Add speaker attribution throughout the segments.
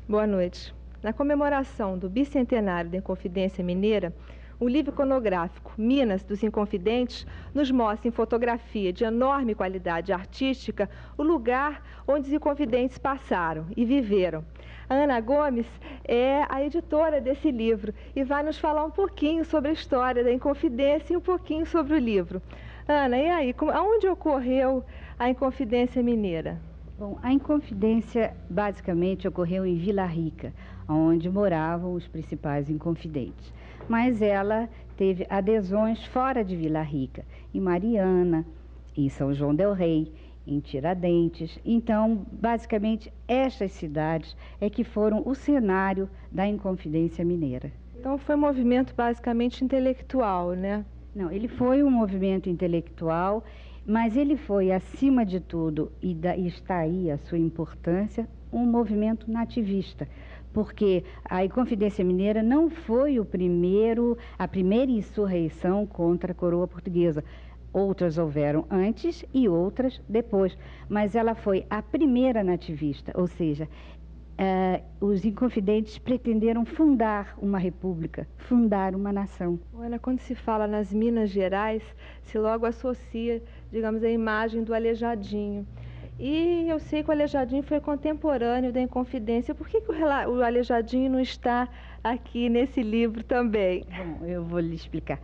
Speaker 1: Boa noite. Na comemoração do bicentenário da Inconfidência Mineira, o livro iconográfico Minas dos Inconfidentes nos mostra em fotografia de enorme qualidade artística o lugar onde os Inconfidentes passaram e viveram. A Ana Gomes é a editora desse livro e vai nos falar um pouquinho sobre a história da Inconfidência e um pouquinho sobre o livro. Ana, e aí, aonde ocorreu a Inconfidência Mineira?
Speaker 2: Bom, a Inconfidência basicamente ocorreu em Vila Rica, onde moravam os principais inconfidentes. Mas ela teve adesões fora de Vila Rica, em Mariana, em São João del Rei, em Tiradentes. Então, basicamente, estas cidades é que foram o cenário da Inconfidência Mineira.
Speaker 1: Então, foi um movimento basicamente intelectual, né?
Speaker 2: Não, ele foi um movimento intelectual, mas ele foi, acima de tudo, e está aí a sua importância, um movimento nativista, porque a Inconfidência Mineira não foi a primeira insurreição contra a coroa portuguesa. Outras houveram antes e outras depois, mas ela foi a primeira nativista, ou seja, os Inconfidentes pretenderam fundar uma república, fundar uma nação.
Speaker 1: Ana, quando se fala nas Minas Gerais, se logo associa, digamos, a imagem do Aleijadinho. E eu sei que o Aleijadinho foi contemporâneo da Inconfidência. Por que o Aleijadinho não está aqui nesse livro também?
Speaker 2: Bom, eu vou lhe explicar.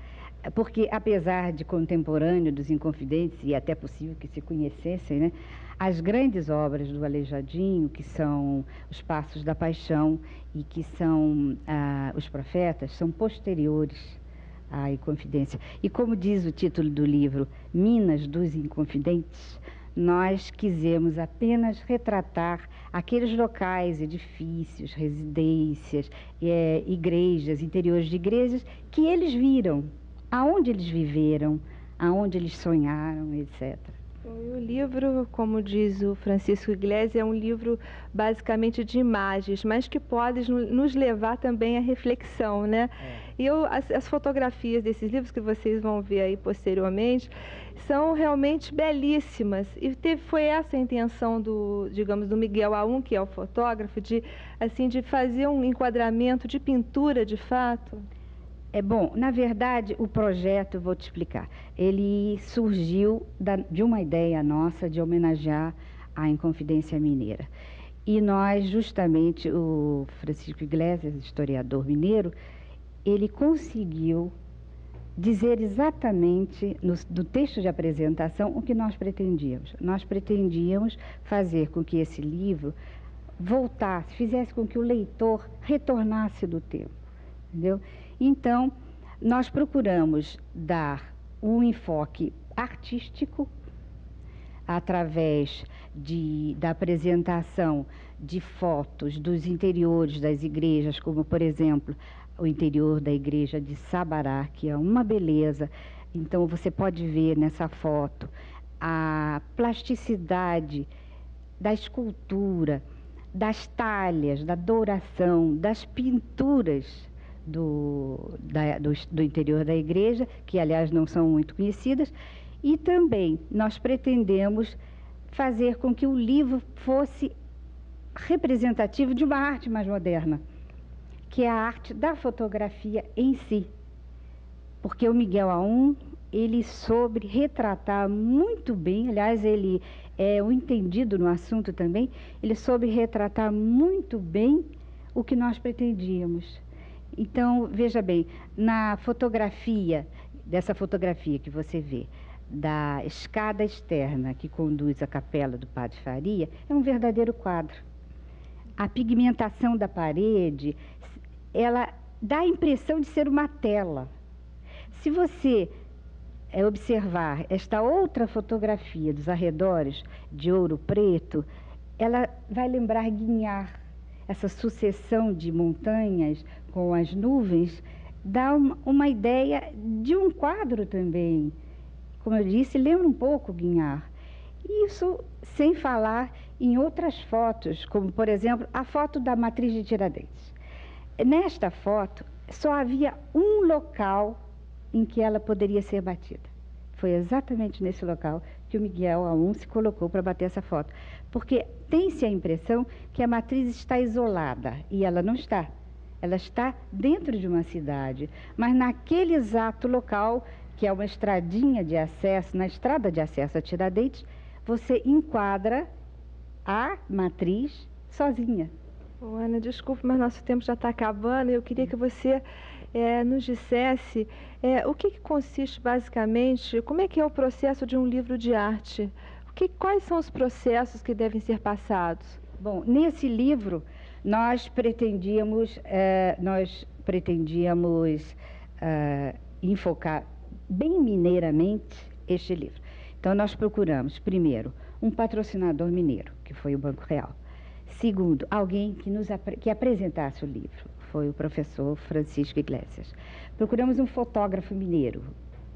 Speaker 2: Porque, apesar de contemporâneo dos Inconfidentes, e até possível que se conhecessem, né, as grandes obras do Aleijadinho, que são Os Passos da Paixão e que são Os Profetas, são posteriores à Inconfidência. E como diz o título do livro, Minas dos Inconfidentes, nós quisemos apenas retratar aqueles locais, edifícios, residências, igrejas, interiores de igrejas, que eles viram, aonde eles viveram, aonde eles sonharam, etc.
Speaker 1: O livro, como diz o Francisco Iglesias, é um livro basicamente de imagens, mas que pode nos levar também à reflexão, né? E as fotografias desses livros que vocês vão ver aí posteriormente são realmente belíssimas. E foi essa a intenção do Miguel Aum, que é o fotógrafo, de fazer um enquadramento de pintura de fato?
Speaker 2: Bom, na verdade, o projeto, vou te explicar, ele surgiu de uma ideia nossa de homenagear a Inconfidência Mineira. E nós, justamente, o Francisco Iglesias, historiador mineiro, ele conseguiu dizer exatamente, no texto de apresentação, o que nós pretendíamos. Nós pretendíamos fazer com que esse livro voltasse, fizesse com que o leitor retornasse do tempo, entendeu? Então, nós procuramos dar um enfoque artístico através da apresentação de fotos dos interiores das igrejas, como, por exemplo, o interior da igreja de Sabará, que é uma beleza. Então, você pode ver nessa foto a plasticidade da escultura, das talhas, da douração, das pinturas do interior da igreja, que aliás não são muito conhecidas, e também nós pretendemos fazer com que o livro fosse representativo de uma arte mais moderna, que é a arte da fotografia em si. Porque o Miguel Aum, ele soube retratar muito bem, aliás, ele é um entendido no assunto também, ele soube retratar muito bem o que nós pretendíamos. Então, veja bem, dessa fotografia que você vê, da escada externa que conduz à capela do Padre Faria, é um verdadeiro quadro. A pigmentação da parede, ela dá a impressão de ser uma tela. Se você observar esta outra fotografia dos arredores de Ouro Preto, ela vai lembrar Guignard. Essa sucessão de montanhas com as nuvens dá uma ideia de um quadro também. Como eu disse, lembra um pouco Guignard. Isso sem falar em outras fotos, como, por exemplo, a foto da Matriz de Tiradentes. Nesta foto, só havia um local em que ela poderia ser batida. Foi exatamente nesse local que o Miguel Aum se colocou para bater essa foto. Porque tem-se a impressão que a matriz está isolada, e ela não está. Ela está dentro de uma cidade, mas naquele exato local, que é uma estradinha de acesso, na estrada de acesso a Tiradentes, você enquadra a matriz sozinha.
Speaker 1: Ô, Ana, desculpe, mas nosso tempo já está acabando. Eu queria que você nos dissesse o que consiste basicamente, como é que é o processo de um livro de arte? Quais são os processos que devem ser passados?
Speaker 2: Bom, nesse livro nós pretendíamos enfocar bem mineiramente este livro. Então nós procuramos, primeiro, um patrocinador mineiro, que foi o Banco Real. Segundo, alguém que apresentasse o livro, foi o professor Francisco Iglesias. Procuramos um fotógrafo mineiro,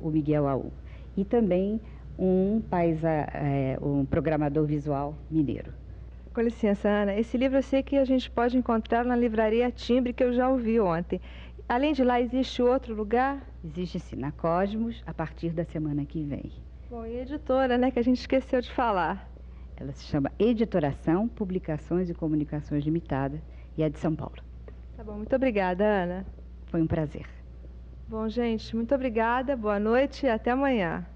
Speaker 2: o Miguel Aum, e também um programador visual mineiro.
Speaker 1: Com licença, Ana, esse livro eu sei que a gente pode encontrar na livraria Timbre, que eu já ouvi ontem. Além de lá, existe outro lugar?
Speaker 2: Existe sim, na Cosmos, a partir da semana que vem.
Speaker 1: Bom, e a editora, né, que a gente esqueceu de falar?
Speaker 2: Ela se chama Editoração, Publicações e Comunicações Limitada, e é de São Paulo.
Speaker 1: Tá bom, muito obrigada, Ana.
Speaker 2: Foi um prazer.
Speaker 1: Bom, gente, muito obrigada, boa noite e até amanhã.